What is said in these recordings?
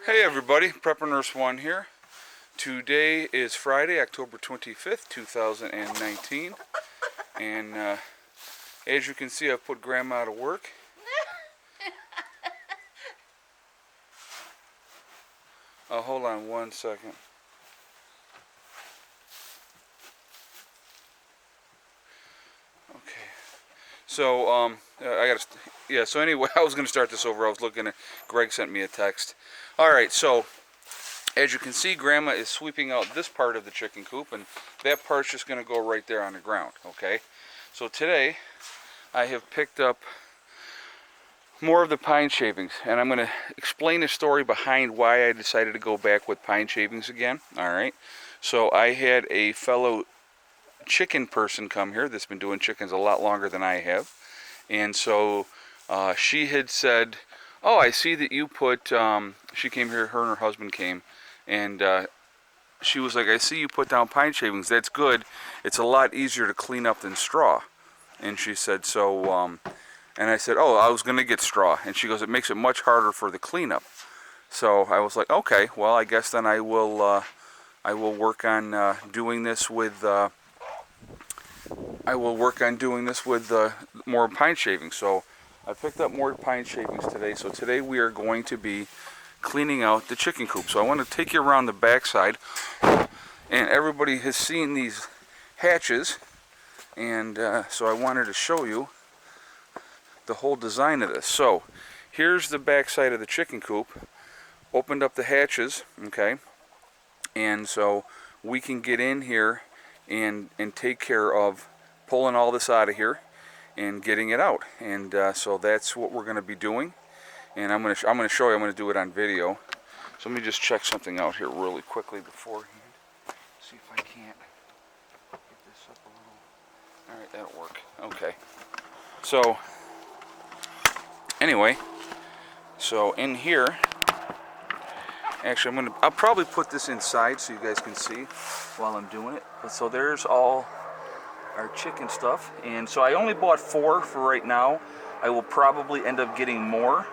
Hey everybody, Prepper Nurse 1 here. Today is Friday, October 25th, 2019. And as you can see, I've put Grandma to work. Hold on one second. Okay. So, so anyway, I was going to start this over. I was looking at, Greg sent me a text. Alright, so as you can see, Grandma is sweeping out this part of the chicken coop, and that part's just going to go right there on the ground, okay? So today, I have picked up more of the pine shavings, and I'm going to explain the story behind why I decided to go back with pine shavings again, alright? So I had a fellow chicken person come here that's been doing chickens a lot longer than I have, and so she had said, oh, I see that you put, she came here, her and her husband came, and she was like, I see you put down pine shavings. That's good. It's a lot easier to clean up than straw. And she said, so, and I said, oh, I was going to get straw. And she goes, it makes it much harder for the cleanup. So I was like, okay, well, I guess then I will work on doing this with, more pine shavings. So I picked up more pine shavings today. So today we are going to be cleaning out the chicken coop. So I want to take you around the backside, and everybody has seen these hatches, and so I wanted to show you the whole design of this. So here's the backside of the chicken coop. Opened up the hatches, okay, and so we can get in here and take care of pulling all this out of here and getting it out. And so that's what we're going to be doing. And I'm going to show you. I'm going to do it on video. So let me just check something out here really quickly beforehand. See if I can't get this up a little. All right, that'll work. Okay. So anyway, so in here, actually I'll probably put this inside so you guys can see while I'm doing it. But so there's all our chicken stuff, and so I only bought 4 for right now. I will probably end up getting more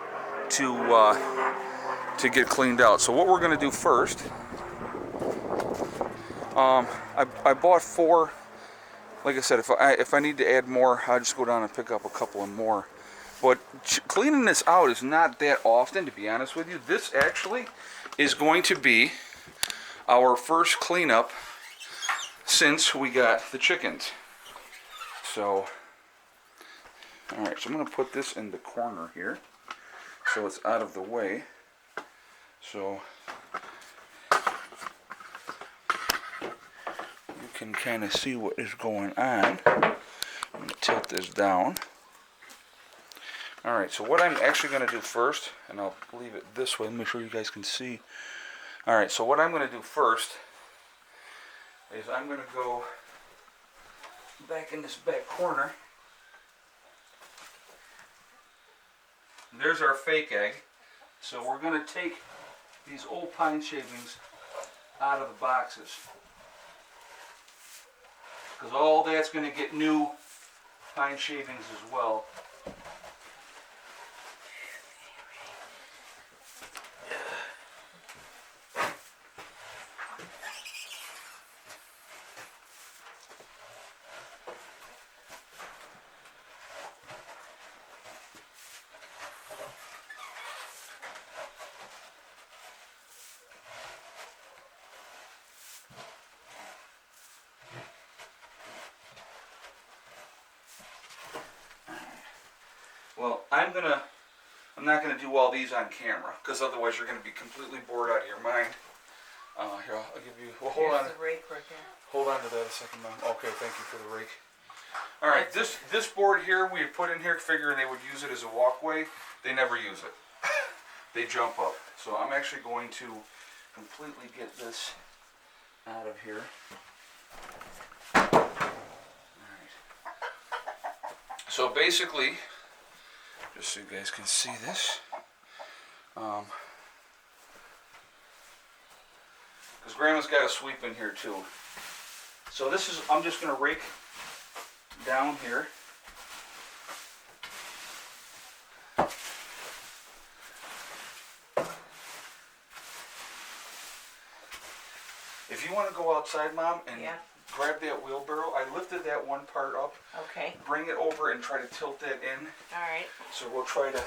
to get cleaned out. So what we're going to do first, I bought 4. Like I said, if I need to add more, I'll just go down and pick up a couple and more. But cleaning this out is not that often, to be honest with you. This actually is going to be our first cleanup since we got the chickens. So, all right, so I'm going to put this in the corner here, so it's out of the way. So you can kind of see what is going on. I'm going to tilt this down. Alright, so what I'm actually going to do first, and I'll leave it this way, make sure you guys can see. Alright, so what I'm going to do first is I'm going to go back in this back corner. There's our fake egg. So we're going to take these old pine shavings out of the boxes, because all that's going to get new pine shavings as well. Well, I'm not gonna do all these on camera, because otherwise you're gonna be completely bored out of your mind. Here, I'll give you. Well, hold on. The rake right there. Hold on to that a second, Mom. Okay, thank you for the rake. All right, this board here we put in here figuring they would use it as a walkway. They never use it. They jump up. So I'm actually going to completely get this out of here. All right. So basically, just so you guys can see this, because Grandma's got a sweep in here too. So this is, I'm just going to rake down here. if you want to go outside, Mom, and Yeah. grab that wheelbarrow, I lifted that one part up. Okay. Bring it over and try to tilt that in. All right. So we'll try to.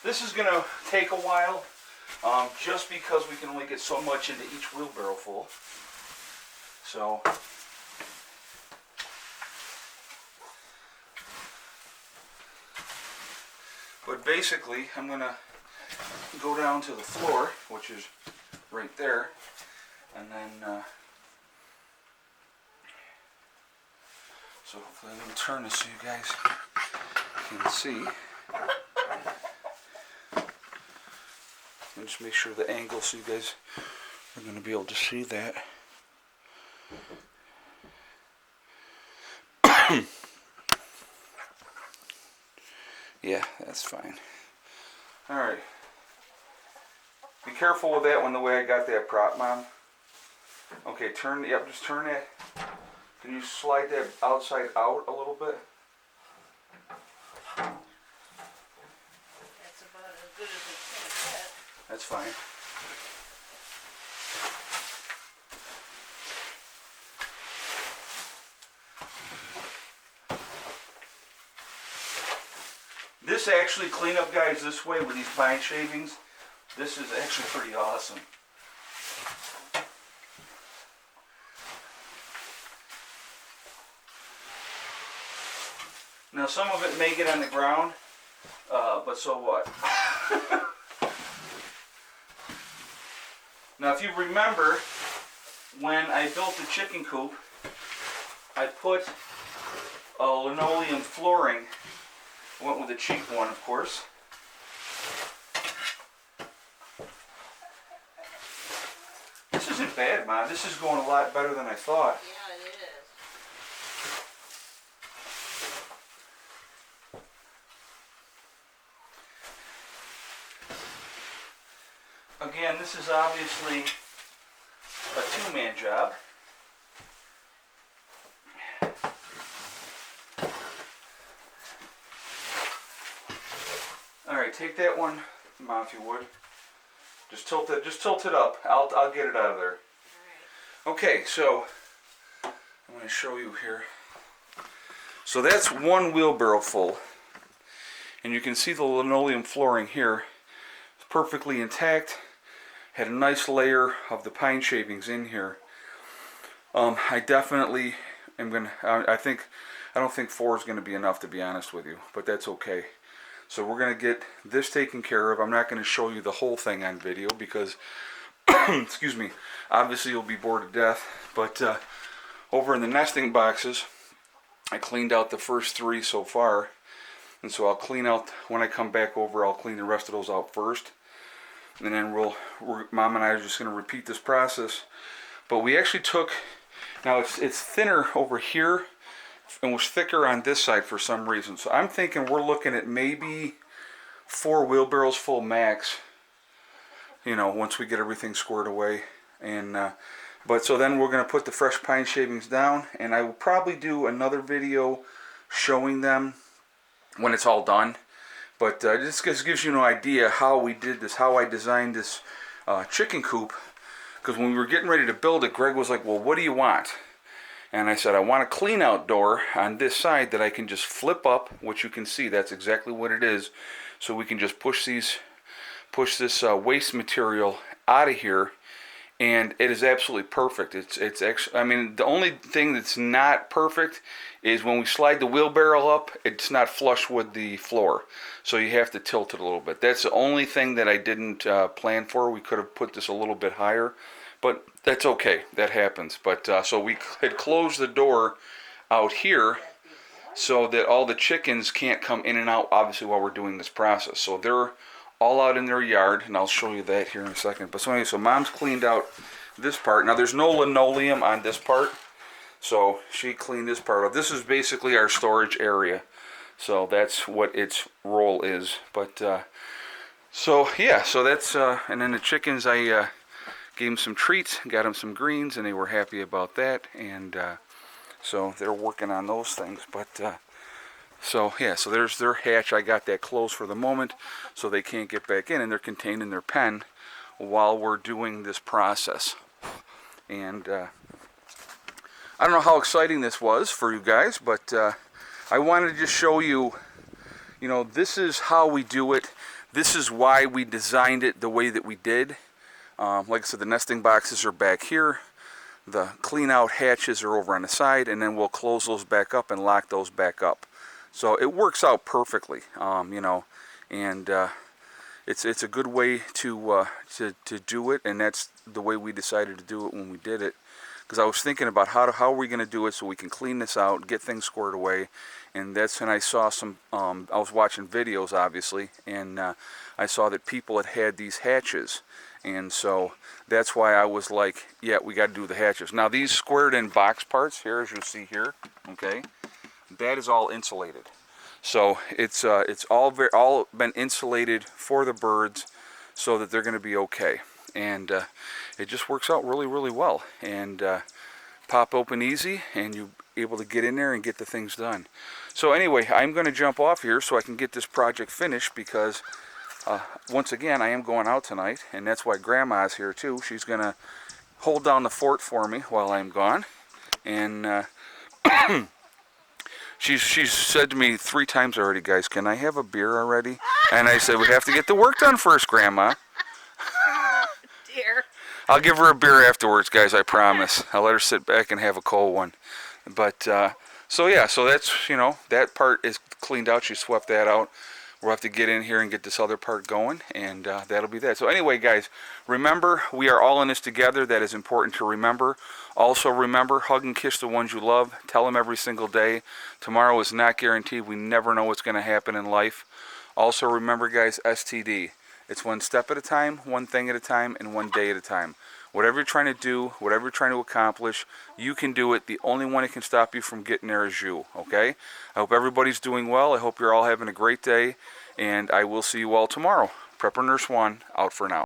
This is going to take a while, just because we can only get so much into each wheelbarrow full. So. But basically, I'm going to go down to the floor, which is right there, and then, so hopefully I'm going to turn this so you guys can see. And just make sure the angle so you guys are going to be able to see that. Yeah, that's fine. Alright. Be careful with that one the way I got that prop, Mom. Okay, yep, just turn it. Can you slide that outside out a little bit? That's about as good as it's going to get. That's fine. This actually, cleanup guys this way with these pine shavings, this is actually pretty awesome. Now some of it may get on the ground, but so what? Now if you remember, when I built the chicken coop, I put a linoleum flooring. Went with a cheap one, of course. This isn't bad, Ma. This is going a lot better than I thought. Yeah, it is. Again, this is obviously a two-man job. Alright, take that one, Mom, if you would. Just tilt it up. I'll get it out of there. Okay, so I'm going to show you here. So that's one wheelbarrow full. And you can see the linoleum flooring here. It's perfectly intact. Had a nice layer of the pine shavings in here. I definitely am going to, I don't think 4 is going to be enough, to be honest with you, but that's okay. So we're going to get this taken care of. I'm not going to show you the whole thing on video because, excuse me, obviously you'll be bored to death. But over in the nesting boxes, I cleaned out the first 3 so far. And so I'll clean out, when I come back over, I'll clean the rest of those out first. And then Mom and I are just going to repeat this process. But we actually took, now it's thinner over here, and was thicker on this side for some reason. So I'm thinking we're looking at maybe 4 wheelbarrows full max, you know, once we get everything squared away. And but so then we're going to put the fresh pine shavings down, and I will probably do another video showing them when it's all done. But this just gives you an idea how we did this, how I designed this chicken coop. Because when we were getting ready to build it, Greg was like, well, what do you want? And I said, I want a clean out door on this side that I can just flip up, which you can see, that's exactly what it is. So we can just push this waste material out of here, and it is absolutely perfect. It's actually, I mean, the only thing that's not perfect is when we slide the wheelbarrow up, it's not flush with the floor. So you have to tilt it a little bit. That's the only thing that I didn't plan for. We could have put this a little bit higher. But that's okay, that happens. But so we had closed the door out here so that all the chickens can't come in and out, obviously, while we're doing this process. So they're all out in their yard, and I'll show you that here in a second. But so anyway, so Mom's cleaned out this part. Now there's no linoleum on this part, so she cleaned this part up. This is basically our storage area. So that's what its role is. But so yeah, so that's and then the chickens, I gave them some treats, got them some greens, and they were happy about that. And so they're working on those things. But so yeah, so there's their hatch. I got that closed for the moment, so they can't get back in, and they're contained in their pen while we're doing this process. And I don't know how exciting this was for you guys, but I wanted to just show you, you know, this is how we do it. This is why we designed it the way that we did. Like I said, the nesting boxes are back here. The clean out hatches are over on the side, and then we'll close those back up and lock those back up. So it works out perfectly, you know, and it's a good way to do it, and that's the way we decided to do it when we did it. Because I was thinking about how are we going to do it so we can clean this out, get things squared away, and that's when I saw some. I was watching videos, obviously, and I saw that people had these hatches, and so that's why I was like, yeah, we got to do the hatches. Now these squared in box parts here, as you see here, okay, that is all insulated. So it's all been insulated for the birds, so that they're going to be okay. And it just works out really, really well. And pop open easy, and you're able to get in there and get the things done. So anyway, I'm going to jump off here so I can get this project finished, because once again, I am going out tonight, and that's why Grandma's here too. She's going to hold down the fort for me while I'm gone. And she's said to me 3 times already, guys, can I have a beer already? And I said, we have to get the work done first, Grandma. Dear. I'll give her a beer afterwards, guys, I promise. I'll let her sit back and have a cold one. But, so yeah, so that's, you know, that part is cleaned out. She swept that out. We'll have to get in here and get this other part going, and that'll be that. So anyway, guys, remember, we are all in this together. That is important to remember. Also remember, hug and kiss the ones you love. Tell them every single day. Tomorrow is not guaranteed. We never know what's going to happen in life. Also remember, guys, STD. It's one step at a time, one thing at a time, and one day at a time. Whatever you're trying to do, whatever you're trying to accomplish, you can do it. The only one that can stop you from getting there is you, okay? I hope everybody's doing well. I hope you're all having a great day, and I will see you all tomorrow. Prepper Nurse 1, out for now.